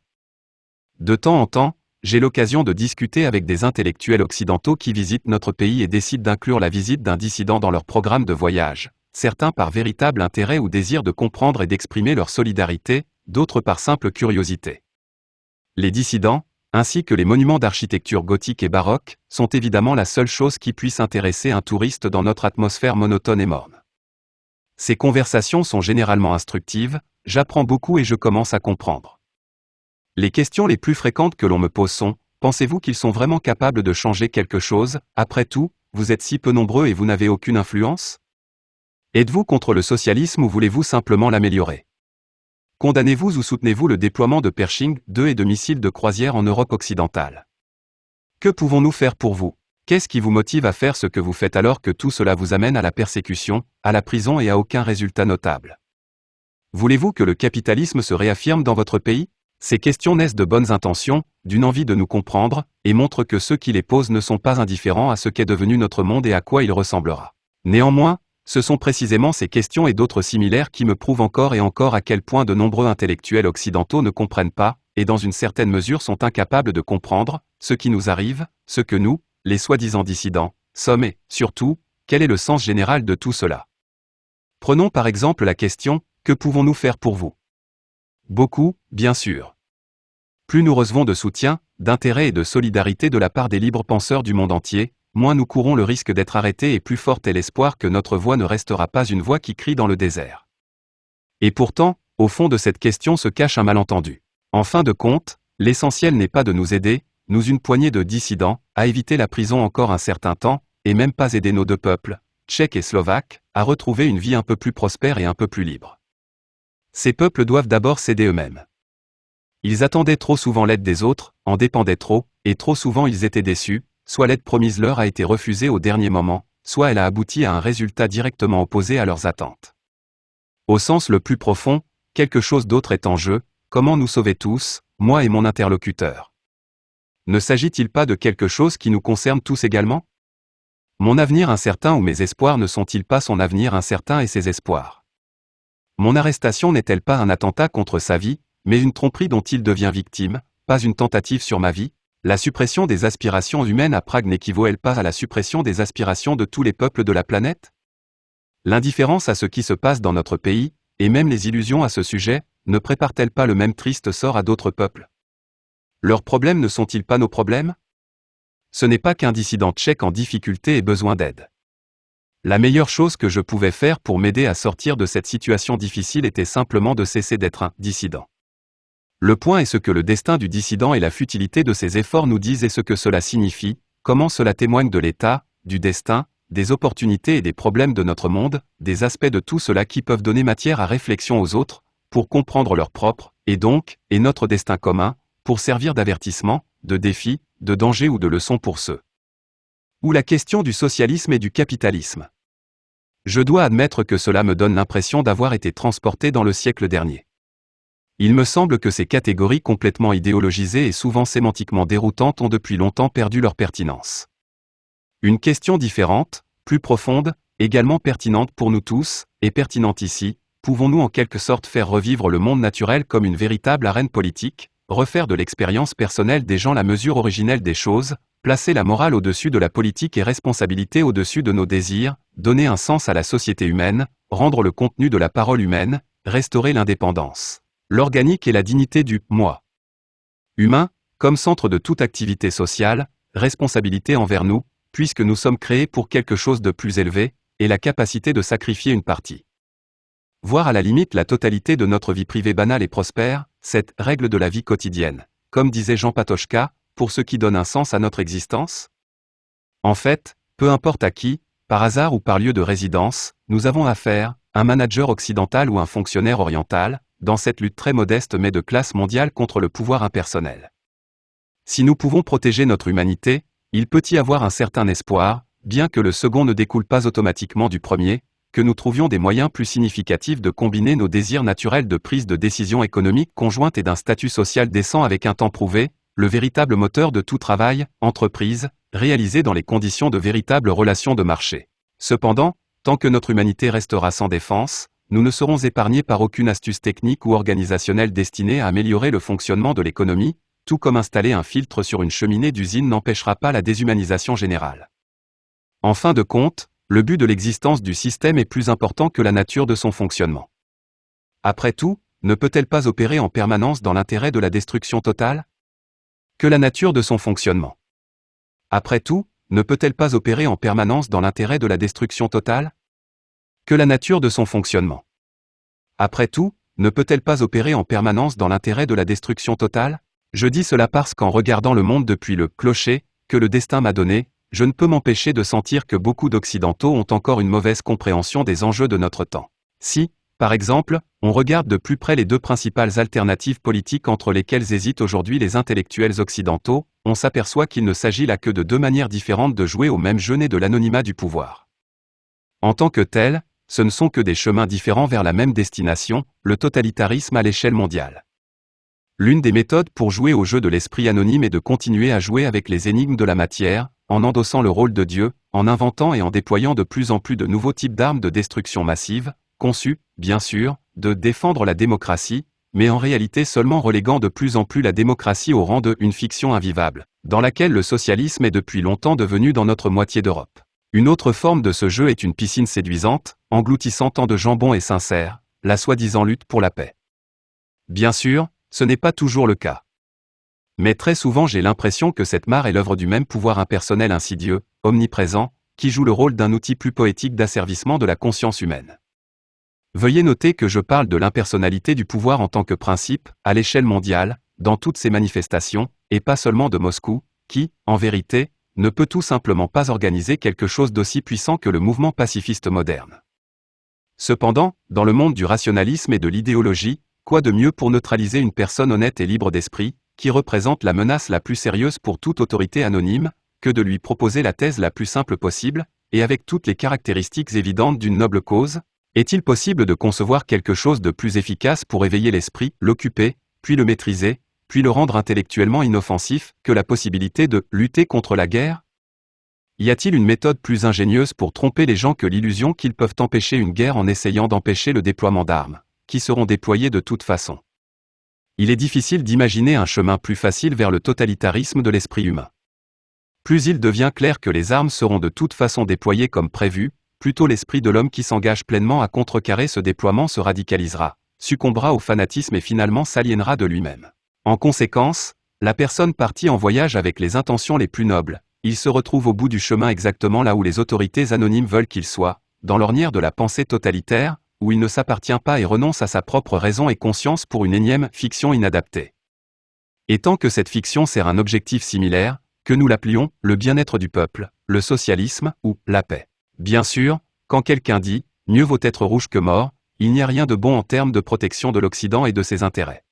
De temps en temps, j'ai l'occasion de discuter avec des intellectuels occidentaux qui visitent notre pays et décident d'inclure la visite d'un dissident dans leur programme de voyage, certains par véritable intérêt ou désir de comprendre et d'exprimer leur solidarité, d'autres par simple curiosité. Les dissidents, ainsi que les monuments d'architecture gothique et baroque, sont évidemment la seule chose qui puisse intéresser un touriste dans notre atmosphère monotone et morne. Ces conversations sont généralement instructives, j'apprends beaucoup et je commence à comprendre. Les questions les plus fréquentes que l'on me pose sont, pensez-vous qu'ils sont vraiment capables de changer quelque chose, après tout, vous êtes si peu nombreux et vous n'avez aucune influence? Êtes-vous contre le socialisme ou voulez-vous simplement l'améliorer? Condamnez-vous ou soutenez-vous le déploiement de Pershing 2 et de missiles de croisière en Europe occidentale? Que pouvons-nous faire pour vous? Qu'est-ce qui vous motive à faire ce que vous faites alors que tout cela vous amène à la persécution, à la prison et à aucun résultat notable? Voulez-vous que le capitalisme se réaffirme dans votre pays? Ces questions naissent de bonnes intentions, d'une envie de nous comprendre, et montrent que ceux qui les posent ne sont pas indifférents à ce qu'est devenu notre monde et à quoi il ressemblera. Néanmoins, ce sont précisément ces questions et d'autres similaires qui me prouvent encore et encore à quel point de nombreux intellectuels occidentaux ne comprennent pas, et dans une certaine mesure sont incapables de comprendre, ce qui nous arrive, ce que nous, les soi-disant dissidents, sommes et, surtout, quel est le sens général de tout cela. Prenons par exemple la question, que pouvons-nous faire pour vous? Beaucoup, bien sûr. Plus nous recevons de soutien, d'intérêt et de solidarité de la part des libres penseurs du monde entier, moins nous courons le risque d'être arrêtés et plus fort est l'espoir que notre voix ne restera pas une voix qui crie dans le désert. Et pourtant, au fond de cette question se cache un malentendu. En fin de compte, l'essentiel n'est pas de nous aider, nous une poignée de dissidents, à éviter la prison encore un certain temps, et même pas aider nos deux peuples, tchèques et slovaques, à retrouver une vie un peu plus prospère et un peu plus libre. Ces peuples doivent d'abord s'aider eux-mêmes. Ils attendaient trop souvent l'aide des autres, en dépendaient trop, et trop souvent ils étaient déçus, soit l'aide promise leur a été refusée au dernier moment, soit elle a abouti à un résultat directement opposé à leurs attentes. Au sens le plus profond, quelque chose d'autre est en jeu, comment nous sauver tous, moi et mon interlocuteur. Ne s'agit-il pas de quelque chose qui nous concerne tous également? Mon avenir incertain ou mes espoirs ne sont-ils pas son avenir incertain et ses espoirs? Mon arrestation n'est-elle pas un attentat contre sa vie, mais une tromperie dont il devient victime, pas une tentative sur ma vie? La suppression des aspirations humaines à Prague n'équivaut-elle pas à la suppression des aspirations de tous les peuples de la planète? L'indifférence à ce qui se passe dans notre pays, et même les illusions à ce sujet, ne préparent-elles pas le même triste sort à d'autres peuples? Leurs problèmes ne sont-ils pas nos problèmes? Ce n'est pas qu'un dissident tchèque en difficulté ait besoin d'aide. La meilleure chose que je pouvais faire pour m'aider à sortir de cette situation difficile était simplement de cesser d'être un dissident. Le point est ce que le destin du dissident et la futilité de ses efforts nous disent et ce que cela signifie, comment cela témoigne de l'état, du destin, des opportunités et des problèmes de notre monde, des aspects de tout cela qui peuvent donner matière à réflexion aux autres, pour comprendre leur propre, et notre destin commun, pour servir d'avertissement, de défi, de danger ou de leçon pour ceux. Ou la question du socialisme et du capitalisme. Je dois admettre que cela me donne l'impression d'avoir été transporté dans le siècle dernier. Il me semble que ces catégories complètement idéologisées et souvent sémantiquement déroutantes ont depuis longtemps perdu leur pertinence. Une question différente, plus profonde, également pertinente pour nous tous, et pertinente ici, pouvons-nous en quelque sorte faire revivre le monde naturel comme une véritable arène politique, refaire de l'expérience personnelle des gens la mesure originelle des choses, placer la morale au-dessus de la politique et responsabilité au-dessus de nos désirs, donner un sens à la société humaine, rendre le contenu de la parole humaine, restaurer l'indépendance, l'organique et la dignité du « moi ». Humain, comme centre de toute activité sociale, responsabilité envers nous, puisque nous sommes créés pour quelque chose de plus élevé, et la capacité de sacrifier une partie, voire à la limite la totalité de notre vie privée banale et prospère, cette « règle de la vie quotidienne », comme disait Jean Patochka, pour ce qui donne un sens à notre existence. En fait, peu importe à qui, par hasard ou par lieu de résidence, nous avons affaire, un manager occidental ou un fonctionnaire oriental, dans cette lutte très modeste mais de classe mondiale contre le pouvoir impersonnel. Si nous pouvons protéger notre humanité, il peut y avoir un certain espoir, bien que le second ne découle pas automatiquement du premier, que nous trouvions des moyens plus significatifs de combiner nos désirs naturels de prise de décision économique conjointe et d'un statut social décent avec un temps prouvé, le véritable moteur de tout travail, entreprise, réalisé dans les conditions de véritables relations de marché. Cependant, tant que notre humanité restera sans défense, nous ne serons épargnés par aucune astuce technique ou organisationnelle destinée à améliorer le fonctionnement de l'économie, tout comme installer un filtre sur une cheminée d'usine n'empêchera pas la déshumanisation générale. En fin de compte, le but de l'existence du système est plus important que la nature de son fonctionnement. Après tout, ne peut-elle pas opérer en permanence dans l'intérêt de la destruction totale ? Que la nature de son fonctionnement. Après tout, ne peut-elle pas opérer en permanence dans l'intérêt de la destruction totale ? Que la nature de son fonctionnement. Après tout, ne peut-elle pas opérer en permanence dans l'intérêt de la destruction totale ? Je dis cela parce qu'en regardant le monde depuis le clocher que le destin m'a donné, je ne peux m'empêcher de sentir que beaucoup d'Occidentaux ont encore une mauvaise compréhension des enjeux de notre temps. Si, par exemple, on regarde de plus près les deux principales alternatives politiques entre lesquelles hésitent aujourd'hui les intellectuels occidentaux, on s'aperçoit qu'il ne s'agit là que de deux manières différentes de jouer au même jeu né de l'anonymat du pouvoir. En tant que tel, ce ne sont que des chemins différents vers la même destination, le totalitarisme à l'échelle mondiale. L'une des méthodes pour jouer au jeu de l'esprit anonyme est de continuer à jouer avec les énigmes de la matière, en endossant le rôle de Dieu, en inventant et en déployant de plus en plus de nouveaux types d'armes de destruction massive, conçues, bien sûr, de défendre la démocratie, mais en réalité seulement reléguant de plus en plus la démocratie au rang de « une fiction invivable », dans laquelle le socialisme est depuis longtemps devenu dans notre moitié d'Europe. Une autre forme de ce jeu est une piscine séduisante, engloutissant tant de jambon et sincère, la soi-disant lutte pour la paix. Bien sûr, ce n'est pas toujours le cas. Mais très souvent j'ai l'impression que cette mare est l'œuvre du même pouvoir impersonnel insidieux, omniprésent, qui joue le rôle d'un outil plus poétique d'asservissement de la conscience humaine. Veuillez noter que je parle de l'impersonnalité du pouvoir en tant que principe, à l'échelle mondiale, dans toutes ses manifestations, et pas seulement de Moscou, qui, en vérité, ne peut tout simplement pas organiser quelque chose d'aussi puissant que le mouvement pacifiste moderne. Cependant, dans le monde du rationalisme et de l'idéologie, quoi de mieux pour neutraliser une personne honnête et libre d'esprit, qui représente la menace la plus sérieuse pour toute autorité anonyme, que de lui proposer la thèse la plus simple possible, et avec toutes les caractéristiques évidentes d'une noble cause ? Est-il possible de concevoir quelque chose de plus efficace pour éveiller l'esprit, l'occuper, puis le maîtriser, puis le rendre intellectuellement inoffensif, que la possibilité de lutter contre la guerre ? Y a-t-il une méthode plus ingénieuse pour tromper les gens que l'illusion qu'ils peuvent empêcher une guerre en essayant d'empêcher le déploiement d'armes, qui seront déployées de toute façon ? Il est difficile d'imaginer un chemin plus facile vers le totalitarisme de l'esprit humain. Plus il devient clair que les armes seront de toute façon déployées comme prévu, plutôt l'esprit de l'homme qui s'engage pleinement à contrecarrer ce déploiement se radicalisera, succombera au fanatisme et finalement s'aliénera de lui-même. En conséquence, la personne partie en voyage avec les intentions les plus nobles, il se retrouve au bout du chemin exactement là où les autorités anonymes veulent qu'il soit, dans l'ornière de la pensée totalitaire, où il ne s'appartient pas et renonce à sa propre raison et conscience pour une énième fiction inadaptée. Et tant que cette fiction sert un objectif similaire, que nous l'appelions le bien-être du peuple, le socialisme ou la paix. Bien sûr, quand quelqu'un dit « mieux vaut être rouge que mort », il n'y a rien de bon en termes de protection de l'Occident et de ses intérêts.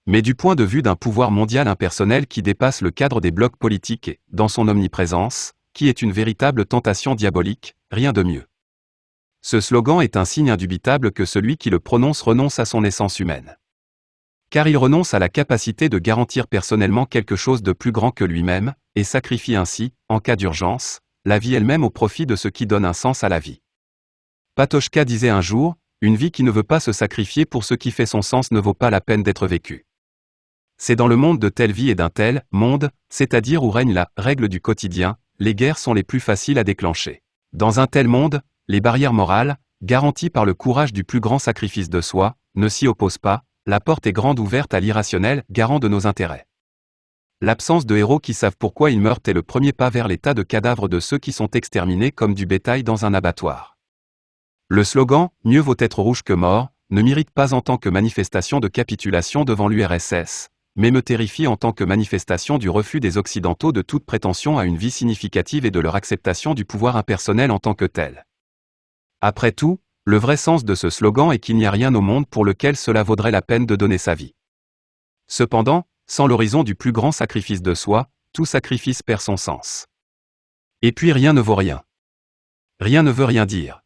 Mais du point de vue d'un pouvoir mondial impersonnel qui dépasse le cadre des blocs politiques et, dans son omniprésence, qui est une véritable tentation diabolique, rien de mieux. Ce slogan est un signe indubitable que celui qui le prononce renonce à son essence humaine. Car il renonce à la capacité de garantir personnellement quelque chose de plus grand que lui-même, et sacrifie ainsi, en cas d'urgence, la vie elle-même au profit de ce qui donne un sens à la vie. Patochka disait un jour, « Une vie qui ne veut pas se sacrifier pour ce qui fait son sens ne vaut pas la peine d'être vécue. » C'est dans le monde de telle vie et d'un tel monde, c'est-à-dire où règne la règle du quotidien, les guerres sont les plus faciles à déclencher. Dans un tel monde, les barrières morales, garanties par le courage du plus grand sacrifice de soi, ne s'y opposent pas, la porte est grande ouverte à l'irrationnel, garant de nos intérêts. L'absence de héros qui savent pourquoi ils meurent est le premier pas vers les tas de cadavres de ceux qui sont exterminés comme du bétail dans un abattoir. Le slogan « Mieux vaut être rouge que mort » ne m'irrite pas en tant que manifestation de capitulation devant l'URSS, mais me terrifie en tant que manifestation du refus des Occidentaux de toute prétention à une vie significative et de leur acceptation du pouvoir impersonnel en tant que tel. Après tout, le vrai sens de ce slogan est qu'il n'y a rien au monde pour lequel cela vaudrait la peine de donner sa vie. Cependant, sans l'horizon du plus grand sacrifice de soi, tout sacrifice perd son sens. Et puis rien ne vaut rien. Rien ne veut rien dire.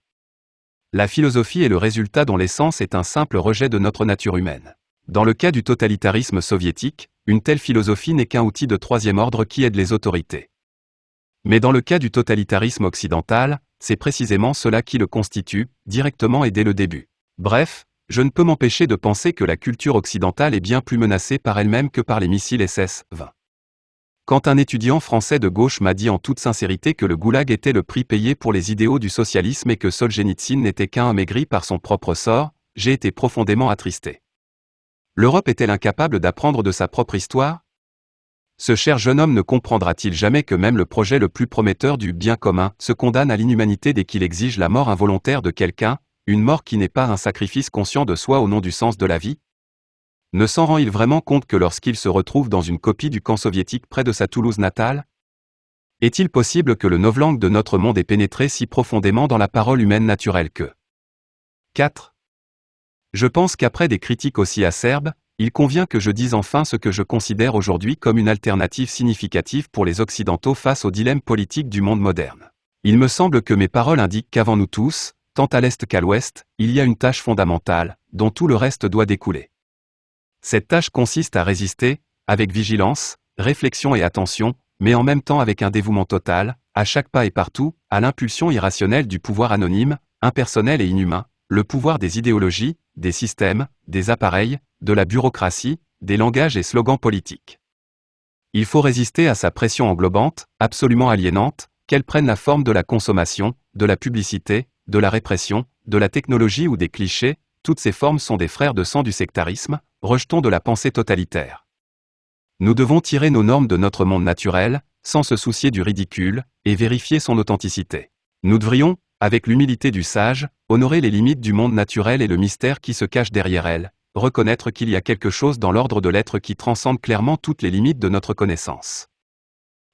La philosophie est le résultat dont l'essence est un simple rejet de notre nature humaine. Dans le cas du totalitarisme soviétique, une telle philosophie n'est qu'un outil de troisième ordre qui aide les autorités. Mais dans le cas du totalitarisme occidental, c'est précisément cela qui le constitue, directement et dès le début. Bref, je ne peux m'empêcher de penser que la culture occidentale est bien plus menacée par elle-même que par les missiles SS-20. Quand un étudiant français de gauche m'a dit en toute sincérité que le goulag était le prix payé pour les idéaux du socialisme et que Solzhenitsyn n'était qu'un amaigri par son propre sort, j'ai été profondément attristé. L'Europe est-elle incapable d'apprendre de sa propre histoire ? Ce cher jeune homme ne comprendra-t-il jamais que même le projet le plus prometteur du bien commun se condamne à l'inhumanité dès qu'il exige la mort involontaire de quelqu'un, une mort qui n'est pas un sacrifice conscient de soi au nom du sens de la vie ? Ne s'en rend-il vraiment compte que lorsqu'il se retrouve dans une copie du camp soviétique près de sa Toulouse natale ? Est-il possible que le novlangue de notre monde ait pénétré si profondément dans la parole humaine naturelle que 4. Je pense qu'après des critiques aussi acerbes, il convient que je dise enfin ce que je considère aujourd'hui comme une alternative significative pour les Occidentaux face au dilemme politique du monde moderne. Il me semble que mes paroles indiquent qu'avant nous tous, tant à l'Est qu'à l'Ouest, il y a une tâche fondamentale, dont tout le reste doit découler. Cette tâche consiste à résister, avec vigilance, réflexion et attention, mais en même temps avec un dévouement total, à chaque pas et partout, à l'impulsion irrationnelle du pouvoir anonyme, impersonnel et inhumain, le pouvoir des idéologies, des systèmes, des appareils, de la bureaucratie, des langages et slogans politiques. Il faut résister à sa pression englobante, absolument aliénante, qu'elle prenne la forme de la consommation, de la publicité, de la répression, de la technologie ou des clichés, toutes ces formes sont des frères de sang du sectarisme, rejetons de la pensée totalitaire. Nous devons tirer nos normes de notre monde naturel, sans se soucier du ridicule, et vérifier son authenticité. Nous devrions, avec l'humilité du sage, honorer les limites du monde naturel et le mystère qui se cache derrière elles, reconnaître qu'il y a quelque chose dans l'ordre de l'être qui transcende clairement toutes les limites de notre connaissance.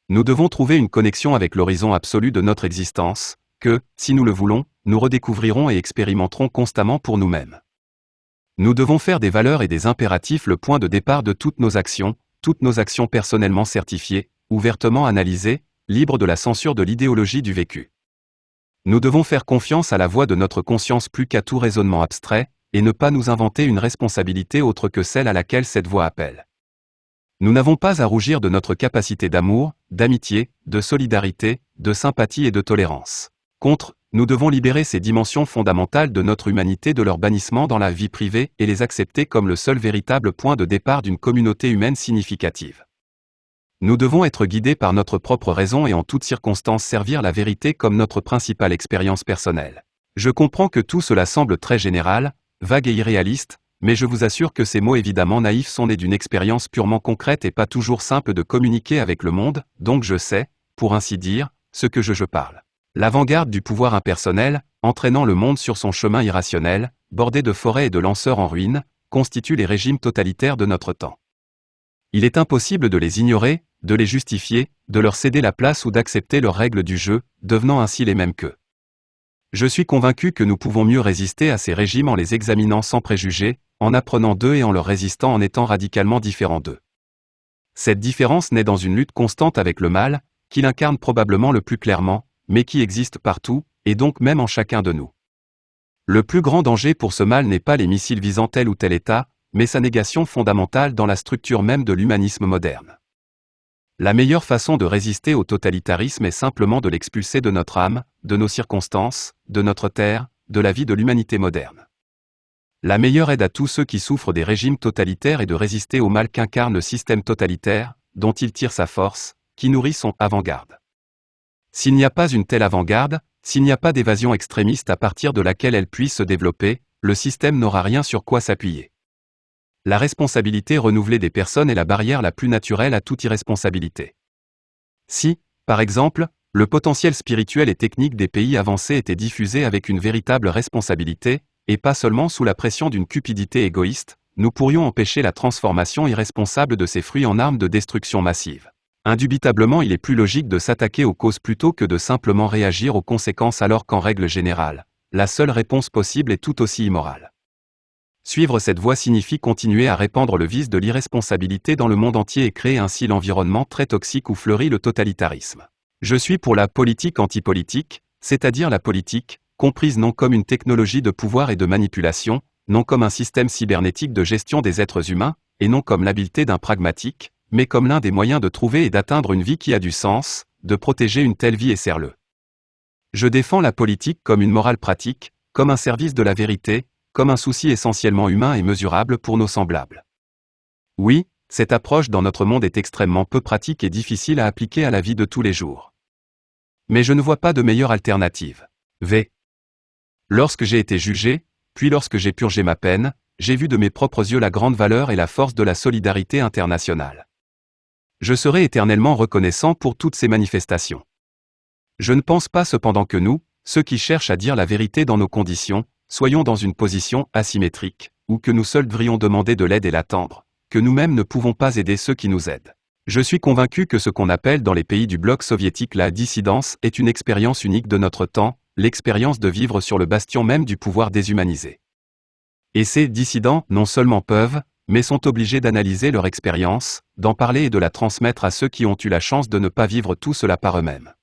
Nous devons trouver une connexion avec l'horizon absolu de notre existence, que, si nous le voulons, nous redécouvrirons et expérimenterons constamment pour nous-mêmes. Nous devons faire des valeurs et des impératifs le point de départ de toutes nos actions personnellement certifiées, ouvertement analysées, libres de la censure de l'idéologie du vécu. Nous devons faire confiance à la voix de notre conscience plus qu'à tout raisonnement abstrait, et ne pas nous inventer une responsabilité autre que celle à laquelle cette voix appelle. Nous n'avons pas à rougir de notre capacité d'amour, d'amitié, de solidarité, de sympathie et de tolérance. Contre, nous devons libérer ces dimensions fondamentales de notre humanité de leur bannissement dans la vie privée et les accepter comme le seul véritable point de départ d'une communauté humaine significative. Nous devons être guidés par notre propre raison et en toutes circonstances servir la vérité comme notre principale expérience personnelle. Je comprends que tout cela semble très général, vague et irréaliste, mais je vous assure que ces mots évidemment naïfs sont nés d'une expérience purement concrète et pas toujours simple de communiquer avec le monde, donc je sais, pour ainsi dire, ce que je parle. L'avant-garde du pouvoir impersonnel, entraînant le monde sur son chemin irrationnel, bordé de forêts et de lanceurs en ruine, constitue les régimes totalitaires de notre temps. Il est impossible de les ignorer, de les justifier, de leur céder la place ou d'accepter leurs règles du jeu, devenant ainsi les mêmes qu'eux. Je suis convaincu que nous pouvons mieux résister à ces régimes en les examinant sans préjugés, en apprenant d'eux et en leur résistant en étant radicalement différents d'eux. Cette différence naît dans une lutte constante avec le mal, qu'il incarne probablement le plus clairement, mais qui existe partout, et donc même en chacun de nous. Le plus grand danger pour ce mal n'est pas les missiles visant tel ou tel État, mais sa négation fondamentale dans la structure même de l'humanisme moderne. La meilleure façon de résister au totalitarisme est simplement de l'expulser de notre âme, de nos circonstances, de notre terre, de la vie de l'humanité moderne. La meilleure aide à tous ceux qui souffrent des régimes totalitaires est de résister au mal qu'incarne le système totalitaire, dont il tire sa force, qui nourrit son avant-garde. S'il n'y a pas une telle avant-garde, s'il n'y a pas d'évasion extrémiste à partir de laquelle elle puisse se développer, le système n'aura rien sur quoi s'appuyer. La responsabilité renouvelée des personnes est la barrière la plus naturelle à toute irresponsabilité. Si, par exemple, le potentiel spirituel et technique des pays avancés était diffusé avec une véritable responsabilité, et pas seulement sous la pression d'une cupidité égoïste, nous pourrions empêcher la transformation irresponsable de ces fruits en armes de destruction massive. Indubitablement, il est plus logique de s'attaquer aux causes plutôt que de simplement réagir aux conséquences alors qu'en règle générale, la seule réponse possible est tout aussi immorale. Suivre cette voie signifie continuer à répandre le vice de l'irresponsabilité dans le monde entier et créer ainsi l'environnement très toxique où fleurit le totalitarisme. Je suis pour la politique antipolitique, c'est-à-dire la politique, comprise non comme une technologie de pouvoir et de manipulation, non comme un système cybernétique de gestion des êtres humains, et non comme l'habileté d'un pragmatique, mais comme l'un des moyens de trouver et d'atteindre une vie qui a du sens, de protéger une telle vie et serre-le. Je défends la politique comme une morale pratique, comme un service de la vérité, comme un souci essentiellement humain et mesurable pour nos semblables. Oui, cette approche dans notre monde est extrêmement peu pratique et difficile à appliquer à la vie de tous les jours. Mais je ne vois pas de meilleure alternative. Lorsque j'ai été jugé, puis lorsque j'ai purgé ma peine, j'ai vu de mes propres yeux la grande valeur et la force de la solidarité internationale. Je serai éternellement reconnaissant pour toutes ces manifestations. Je ne pense pas cependant que nous, ceux qui cherchent à dire la vérité dans nos conditions, soyons dans une position asymétrique, ou que nous seuls devrions demander de l'aide et l'attendre, que nous-mêmes ne pouvons pas aider ceux qui nous aident. Je suis convaincu que ce qu'on appelle dans les pays du bloc soviétique la dissidence est une expérience unique de notre temps, l'expérience de vivre sur le bastion même du pouvoir déshumanisé. Et ces dissidents non seulement peuvent, mais sont obligés d'analyser leur expérience, d'en parler et de la transmettre à ceux qui ont eu la chance de ne pas vivre tout cela par eux-mêmes.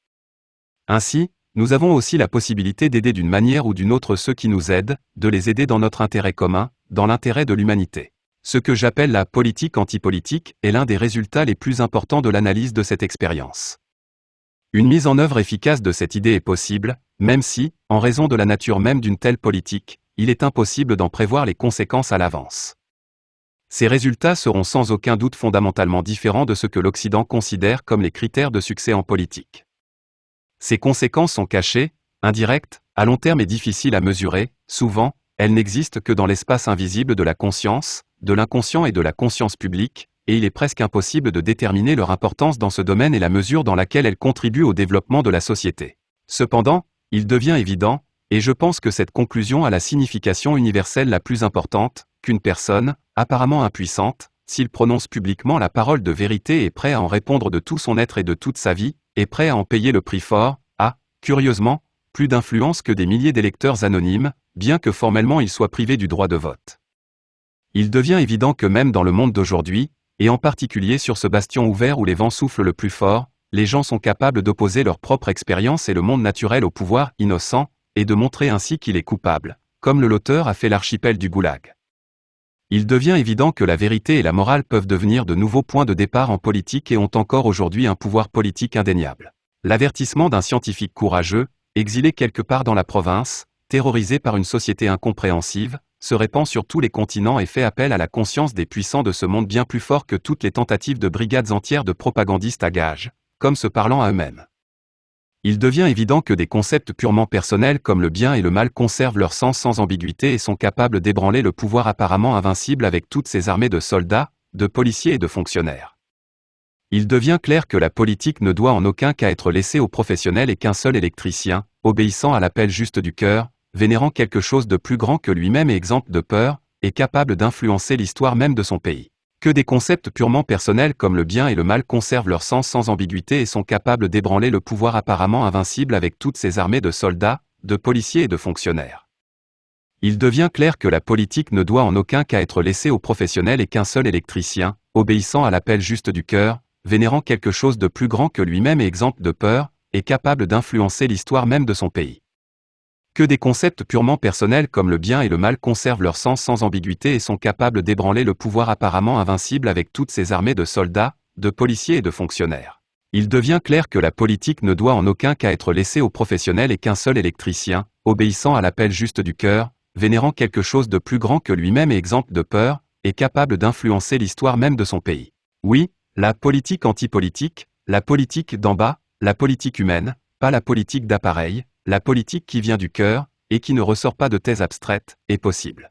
Ainsi, nous avons aussi la possibilité d'aider d'une manière ou d'une autre ceux qui nous aident, de les aider dans notre intérêt commun, dans l'intérêt de l'humanité. Ce que j'appelle la politique antipolitique est l'un des résultats les plus importants de l'analyse de cette expérience. Une mise en œuvre efficace de cette idée est possible, même si, en raison de la nature même d'une telle politique, il est impossible d'en prévoir les conséquences à l'avance. Ces résultats seront sans aucun doute fondamentalement différents de ce que l'Occident considère comme les critères de succès en politique. Ces conséquences sont cachées, indirectes, à long terme et difficiles à mesurer, souvent, elles n'existent que dans l'espace invisible de la conscience, de l'inconscient et de la conscience publique, et il est presque impossible de déterminer leur importance dans ce domaine et la mesure dans laquelle elles contribuent au développement de la société. Cependant, il devient évident, et je pense que cette conclusion a la signification universelle la plus importante, qu'une personne, apparemment impuissante, s'il prononce publiquement la parole de vérité et est prêt à en répondre de tout son être et de toute sa vie, est prêt à en payer le prix fort, a, curieusement, plus d'influence que des milliers d'électeurs anonymes, bien que formellement ils soient privés du droit de vote. Il devient évident que même dans le monde d'aujourd'hui, et en particulier sur ce bastion ouvert où les vents soufflent le plus fort, les gens sont capables d'opposer leur propre expérience et le monde naturel au pouvoir innocent, et de montrer ainsi qu'il est coupable, comme l'auteur a fait l'archipel du Goulag. Il devient évident que la vérité et la morale peuvent devenir de nouveaux points de départ en politique et ont encore aujourd'hui un pouvoir politique indéniable. L'avertissement d'un scientifique courageux, exilé quelque part dans la province, terrorisé par une société incompréhensive, se répand sur tous les continents et fait appel à la conscience des puissants de ce monde bien plus fort que toutes les tentatives de brigades entières de propagandistes à gages, comme se parlant à eux-mêmes. Il devient évident que des concepts purement personnels comme le bien et le mal conservent leur sens sans ambiguïté et sont capables d'ébranler le pouvoir apparemment invincible avec toutes ses armées de soldats, de policiers et de fonctionnaires. Il devient clair que la politique ne doit en aucun cas être laissée aux professionnels et qu'un seul électricien, obéissant à l'appel juste du cœur, vénérant quelque chose de plus grand que lui-même et exempt de peur, est capable d'influencer l'histoire même de son pays. Que des concepts purement personnels comme le bien et le mal conservent leur sens sans ambiguïté et sont capables d'ébranler le pouvoir apparemment invincible avec toutes ses armées de soldats, de policiers et de fonctionnaires. Il devient clair que la politique ne doit en aucun cas être laissée aux professionnels et qu'un seul électricien, obéissant à l'appel juste du cœur, vénérant quelque chose de plus grand que lui-même et exempt de peur, est capable d'influencer l'histoire même de son pays. Que des concepts purement personnels comme le bien et le mal conservent leur sens sans ambiguïté et sont capables d'ébranler le pouvoir apparemment invincible avec toutes ses armées de soldats, de policiers et de fonctionnaires. Il devient clair que la politique ne doit en aucun cas être laissée aux professionnels et qu'un seul électricien, obéissant à l'appel juste du cœur, vénérant quelque chose de plus grand que lui-même et exempt de peur, est capable d'influencer l'histoire même de son pays. Oui, la politique anti-politique, la politique d'en bas, la politique humaine, pas la politique d'appareil, la politique qui vient du cœur, et qui ne ressort pas de thèses abstraites, est possible.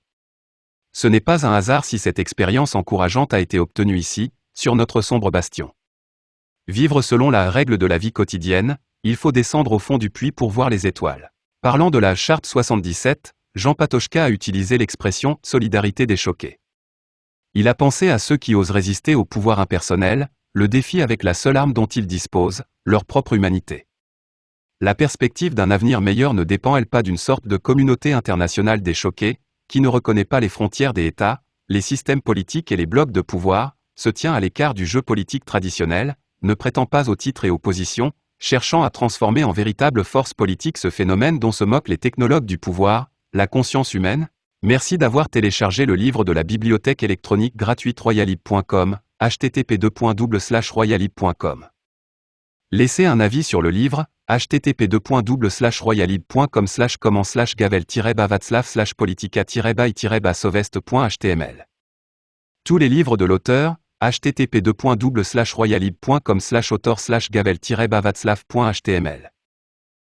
Ce n'est pas un hasard si cette expérience encourageante a été obtenue ici, sur notre sombre bastion. Vivre selon la règle de la vie quotidienne, il faut descendre au fond du puits pour voir les étoiles. Parlant de la charte 77, Jean Patochka a utilisé l'expression « solidarité des choqués ». Il a pensé à ceux qui osent résister au pouvoir impersonnel, le défi avec la seule arme dont ils disposent, leur propre humanité. La perspective d'un avenir meilleur ne dépend-elle pas d'une sorte de communauté internationale des choqués, qui ne reconnaît pas les frontières des États, les systèmes politiques et les blocs de pouvoir, se tient à l'écart du jeu politique traditionnel, ne prétend pas au titre et aux positions, cherchant à transformer en véritable force politique ce phénomène dont se moquent les technologues du pouvoir, la conscience humaine? Merci d'avoir téléchargé le livre de la bibliothèque électronique gratuite royalib.com, http://royalib.com. Laissez un avis sur le livre, http://comment/gavel-bavatslav/politica-by-sovest.html. Tous les livres de l'auteur, http://royalib.com/auteur/gavel-bavatslav.html.